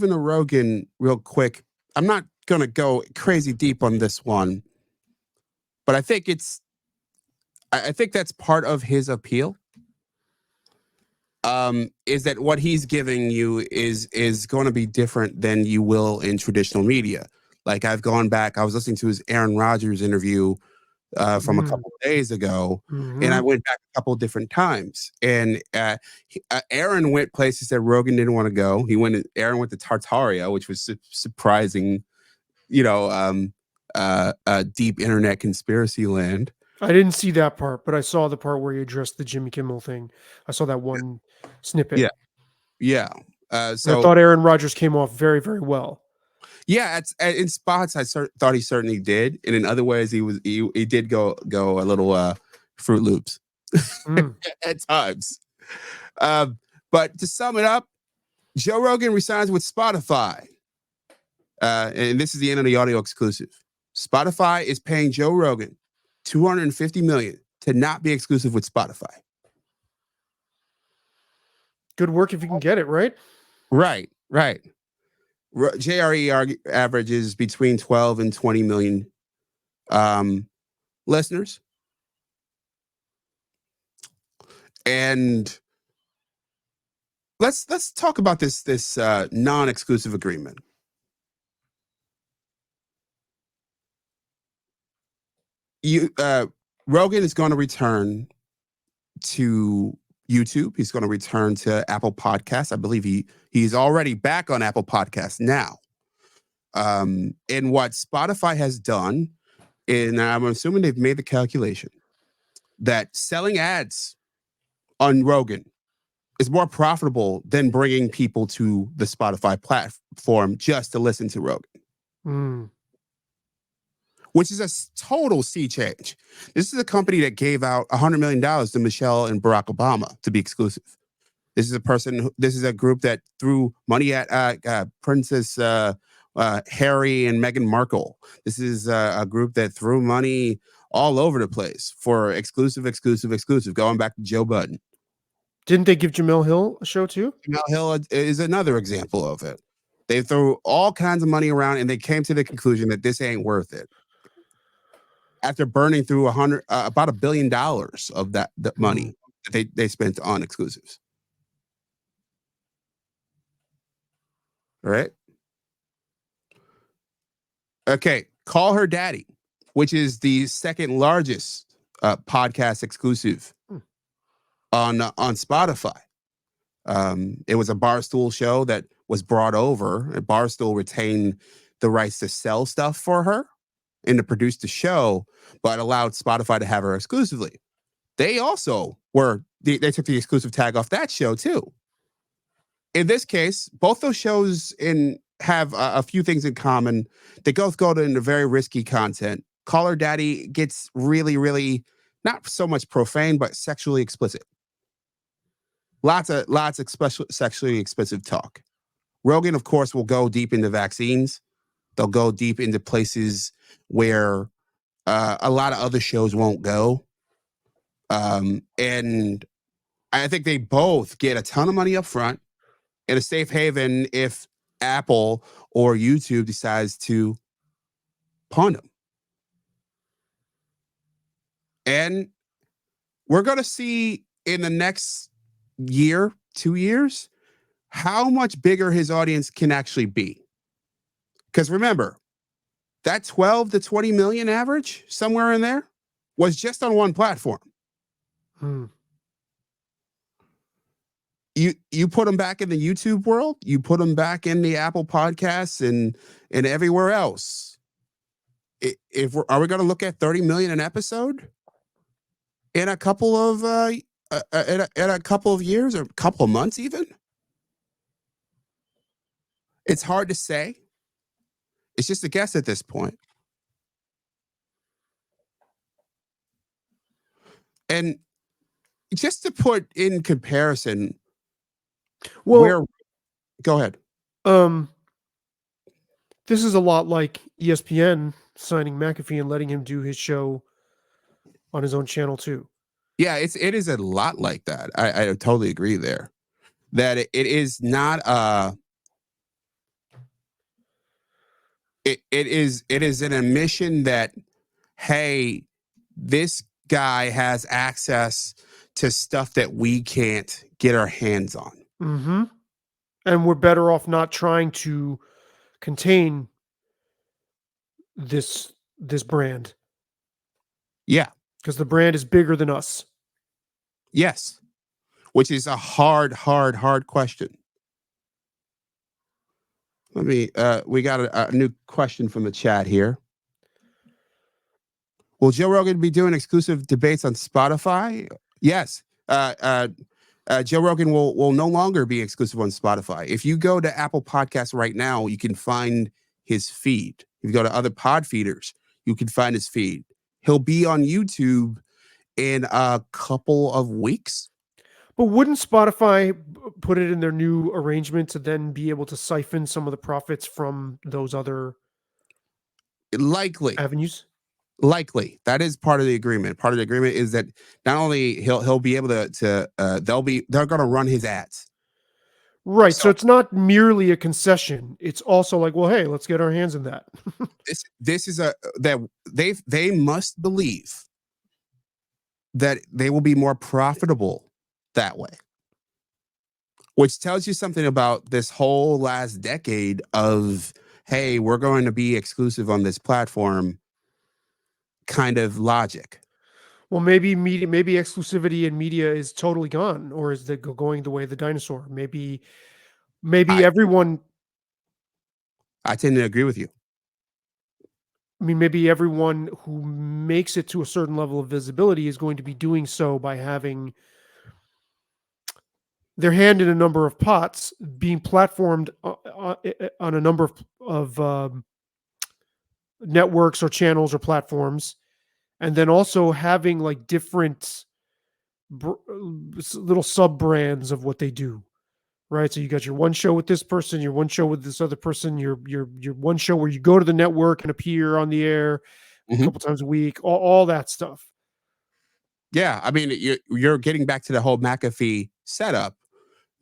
Even a Rogan, real quick. I'm not gonna go crazy deep on this one, but I think I think that's part of his appeal. Is that what he's giving you is going to be different than you will in traditional media. Like I've gone back, I was listening to his Aaron Rodgers interview from a couple of days ago, and I went back a couple of different times. And Aaron went places that Rogan didn't want to go. Aaron went to Tartaria, which was surprising, deep internet conspiracy land. I didn't see that part, but I saw the part where he addressed the Jimmy Kimmel thing. I saw that one snippet. Yeah. So I thought Aaron Rodgers came off very, very well. Yeah, in spots I thought he certainly did, and in other ways he did go a little Fruit Loops at times. But to sum it up, Joe Rogan resigns with Spotify, and this is the end of the audio exclusive. Spotify is paying Joe Rogan $250 million to not be exclusive with Spotify. Good work if you can get it, right? Right. JRE averages between 12 and 20 million listeners. And let's talk about this non-exclusive agreement. Rogan is going to return to YouTube. He's going to return to Apple Podcasts. I believe he's already back on Apple Podcasts now. And what Spotify has done, and I'm assuming they've made the calculation, that selling ads on Rogan is more profitable than bringing people to the Spotify platform just to listen to Rogan. Which is a total sea change. This is a company that gave out $100 million to Michelle and Barack Obama to be exclusive. This is a group that threw money at Princess Harry and Meghan Markle. This is a group that threw money all over the place for exclusive, going back to Joe Budden. Didn't they give Jamel Hill a show too? Jamel Hill is another example of it. They threw all kinds of money around and they came to the conclusion that this ain't worth it. After burning through about $1 billion of that money that they spent on exclusives. All right. Okay. Call Her Daddy, which is the second largest podcast exclusive on Spotify. It was a Barstool show that was brought over, and Barstool retained the rights to sell stuff for her and to produce the show, but allowed Spotify to have her exclusively. They also they took the exclusive tag off that show too. In this case, both those shows have a few things in common. They both go into very risky content. Call Her Daddy gets really, really not so much profane, but sexually explicit. Lots of sexually explicit talk. Rogan, of course, will go deep into vaccines. They'll go deep into places where a lot of other shows won't go. And I think they both get a ton of money up front and a safe haven if Apple or YouTube decides to pawn them. And we're going to see in the next year, 2 years, how much bigger his audience can actually be. Because remember, that 12 to 20 million average, somewhere in there, was just on one platform. You put them back in the YouTube world, you put them back in the Apple Podcasts and everywhere else. Are we going to look at 30 million an episode in a couple of in a couple of years or a couple of months even? It's hard to say. It's just a guess at this point. And just to put in comparison, go ahead. This is a lot like ESPN signing McAfee and letting him do his show on his own channel too. Yeah, it is a lot like that. I totally agree there. That it is not it is an admission that, hey, this guy has access to stuff that we can't get our hands on. Mm-hmm. And we're better off not trying to contain this brand Yeah. because the brand is bigger than us. Yes. Which is a hard question. Let me we got a new question from the chat here. Will Joe Rogan be doing exclusive debates on Spotify? Yes. Joe Rogan will no longer be exclusive on Spotify. If you go to Apple Podcasts right now, you can find his feed. If you go to other pod feeders, you can find his feed. He'll be on YouTube in a couple of weeks. But wouldn't Spotify put it in their new arrangement to then be able to siphon some of the profits from those other Likely. avenues? Likely, that is part of the agreement. Part of the agreement is that not only he'll be able to they're going to run his ads. Right. So So it's not merely a concession. It's also like, well, hey, let's get our hands in that. this is that they must believe that they will be more profitable that way, which tells you something about this whole last decade of, hey, we're going to be exclusive on this platform kind of logic. Well, maybe exclusivity in media is totally gone, or is it going the way of the dinosaur? Maybe I everyone. I tend to agree with you. I mean, maybe everyone who makes it to a certain level of visibility is going to be doing so by having their hand in a number of pots, being platformed on a number of networks or channels or platforms, and then also having like different little sub brands of what they do. Right, so you got your one show with this person, your one show with this other person, your one show where you go to the network and appear on the air a Mhm. couple times a week, all that stuff. Yeah, I mean, you're getting back to the whole McAfee setup.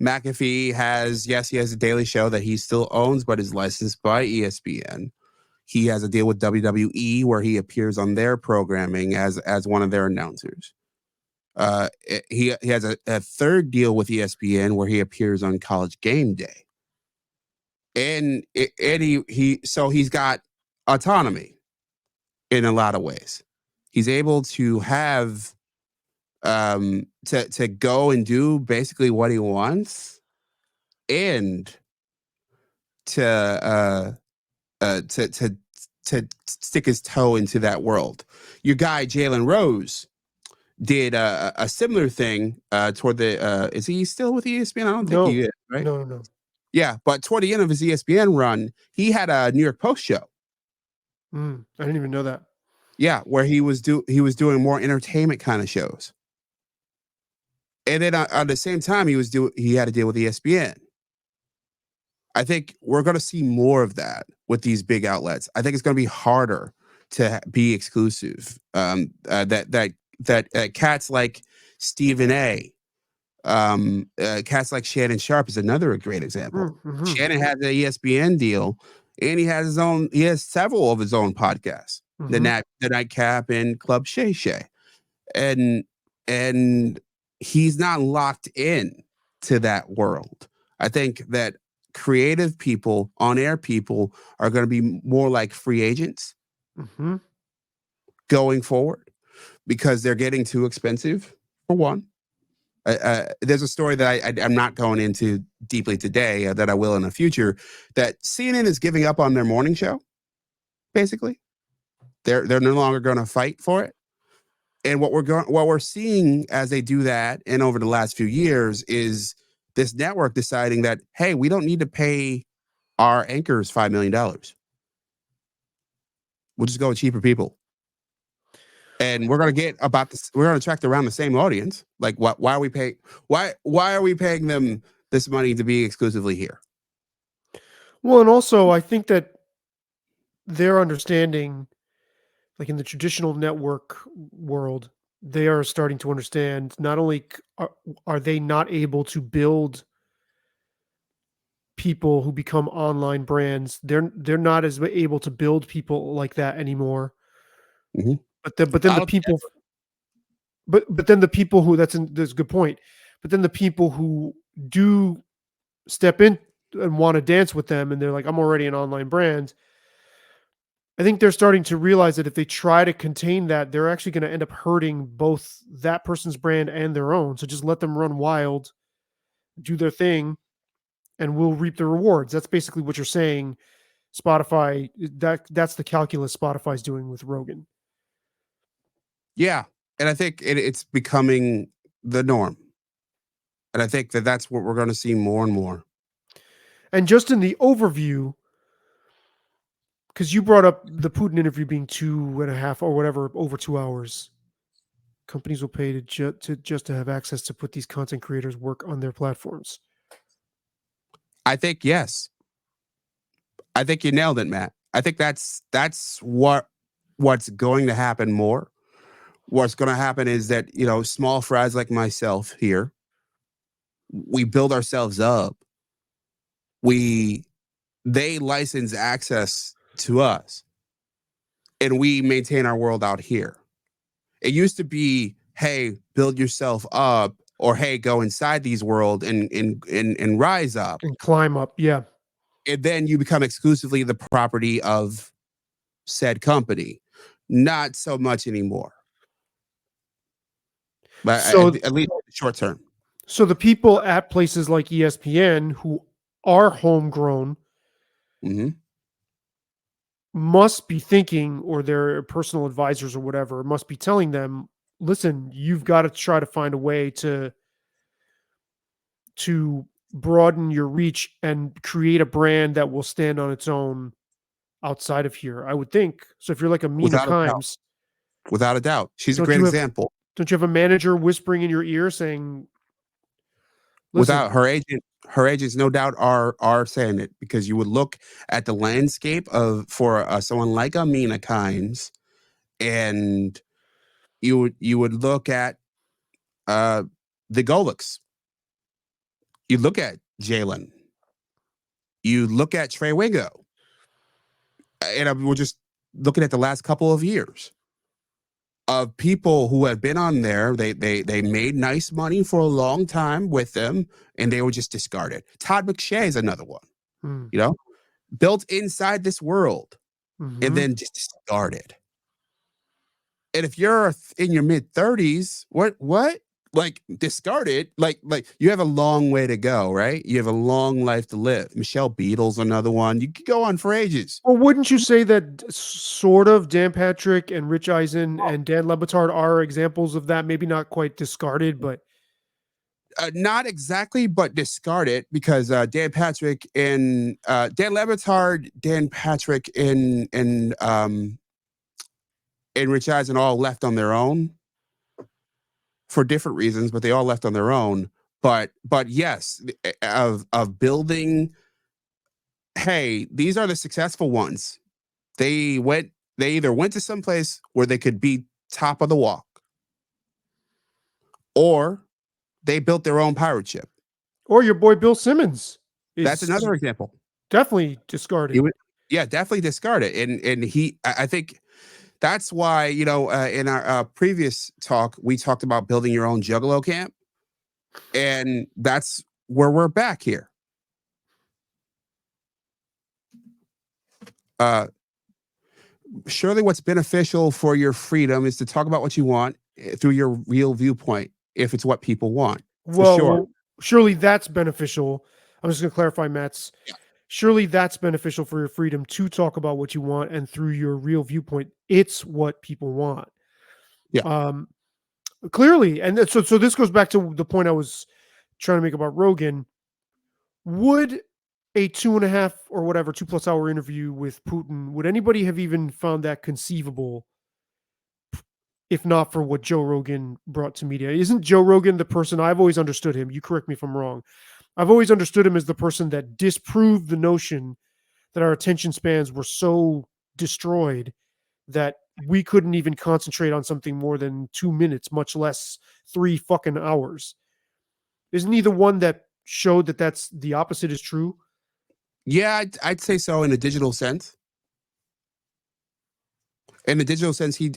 McAfee he has a daily show that he still owns, but is licensed by ESPN. He has a deal with WWE where he appears on their programming as one of their announcers. He has a third deal with ESPN where he appears on College Game Day, and he's got autonomy in a lot of ways. He's able to have to go and do basically what he wants, and to to stick his toe into that world. Your guy Jalen Rose did a similar thing toward the. Is he still with ESPN? I don't think he No, is. Right? no. Yeah, but toward the end of his ESPN run, he had a New York Post show. I didn't even know that. Yeah, where he was doing more entertainment kind of shows, and then at the same time he had to deal with ESPN. I think we're going to see more of that with these big outlets. I think it's going to be harder to be exclusive. That cats like Stephen A. Cats like Shannon Sharp is another great example. Mm-hmm. Shannon has an ESPN deal, and he has several of his own podcasts, Mm-hmm. the Nightcap and Club Shay Shay, and and he's not locked in to that world. I think that creative people, on air people, are going to be more like free agents Mm-hmm. going forward because they're getting too expensive. For one, there's a story that I'm not going into deeply today that I will in the future. That CNN is giving up on their morning show. Basically, they're no longer going to fight for it. And what we're seeing as they do that, and over the last few years, is this network deciding that, hey, we don't need to pay our anchors $5 million. We'll just go with cheaper people, and we're going to get about this. We're going to attract around the same audience. Like, why are we paying? Why are we paying them this money to be exclusively here? Well, and also I think that their understanding, like in the traditional network world, they are starting to understand not only are they not able to build people who become online brands. They're not as able to build people like that anymore. Mhm. But then I the don't think people but then the people who that's a good point. But then the people who do step in and want to dance with them and they're like, I'm already an online brand. I think they're starting to realize that if they try to contain that, they're actually going to end up hurting both that person's brand and their own. So just let them run wild, do their thing, and we'll reap the rewards. That's basically what you're saying. Spotify, that's the calculus Spotify's doing with Rogan. Yeah, and I think it's becoming the norm, and I think that that's what we're going to see more and more. And just in the overview, because you brought up the Putin interview being 2.5 or whatever, over 2 hours. Companies will pay to just to have access to put these content creators' work on their platforms. I think yes. I think you nailed it, Matt. I think that's what's going to happen more. What's going to happen is that, small fries like myself here, we build ourselves up. They license access to us, and we maintain our world out here. It used to be, hey, build yourself up, or hey, go inside these world and rise up. And climb up, yeah. And then you become exclusively the property of said company. Not so much anymore. But So, at least short term. so the people at places like ESPN who are homegrown Hmm. must be thinking, or their personal advisors or whatever must be telling them, listen, you've got to try to find a way to broaden your reach and create a brand that will stand on its own outside of here. I would think. So if you're like a Mina Without a doubt. Kimes, Without a doubt. She's a don't great you have example. don't you have a manager whispering in your ear saying, Without listen, her agents no doubt are saying it, because you would look at the landscape of for someone like Amina Kimes, and you would look at uh the Golics. You look at Jalen. You look at Trey Wingo. And we're just looking at the last couple of years of people who have been on there. They made nice money for a long time with them, and they were just discarded. Todd McShay is another one, hmm, you know, built inside this world and mhm. then just discarded. And if you're in your mid 30s, what? Like discarded, like you have a long way to go, right? You have a long life to live. Michelle Beadle's another one. You could go on for ages. Well, wouldn't you say that sort of Dan Patrick and Rich Eisen and Dan Lebitard are examples of that? Maybe not quite discarded, but Not exactly, but discarded, because Dan Patrick and Dan Lebitard, Dan Patrick and Rich Eisen all left on their own for different reasons, but they all left on their own. But yes, of building. Hey, these are the successful ones. They either went to some place where they could be top of the walk, or they built their own pirate ship. or your boy Bill Simmons That's is another example. definitely He discarded. would, yeah, definitely discard it. And I think that's why, in our previous talk, we talked about building your own Juggalo camp, and that's where we're back here. Uh, Surely, what's beneficial for your freedom is to talk about what you want through your real viewpoint, if it's what people want, for sure. Well, surely that's beneficial. I'm just going to clarify, Matt's. Surely that's beneficial for your freedom to talk about what you want, and through your real viewpoint, it's what people want. Yeah. Clearly, and so this goes back to the point I was trying to make about Rogan. Would a 2.5 or whatever 2+ hour interview with Putin, would anybody have even found that conceivable if not for what Joe Rogan brought to media? Isn't Joe Rogan the person I've always understood him? You correct me if I'm wrong. I've always understood him as the person that disproved the notion that our attention spans were so destroyed that we couldn't even concentrate on something more than 2 minutes, much less 3 fucking hours. Isn't he the one that showed that that's the opposite is true? Yeah, I'd say so in a digital sense. In a digital sense, he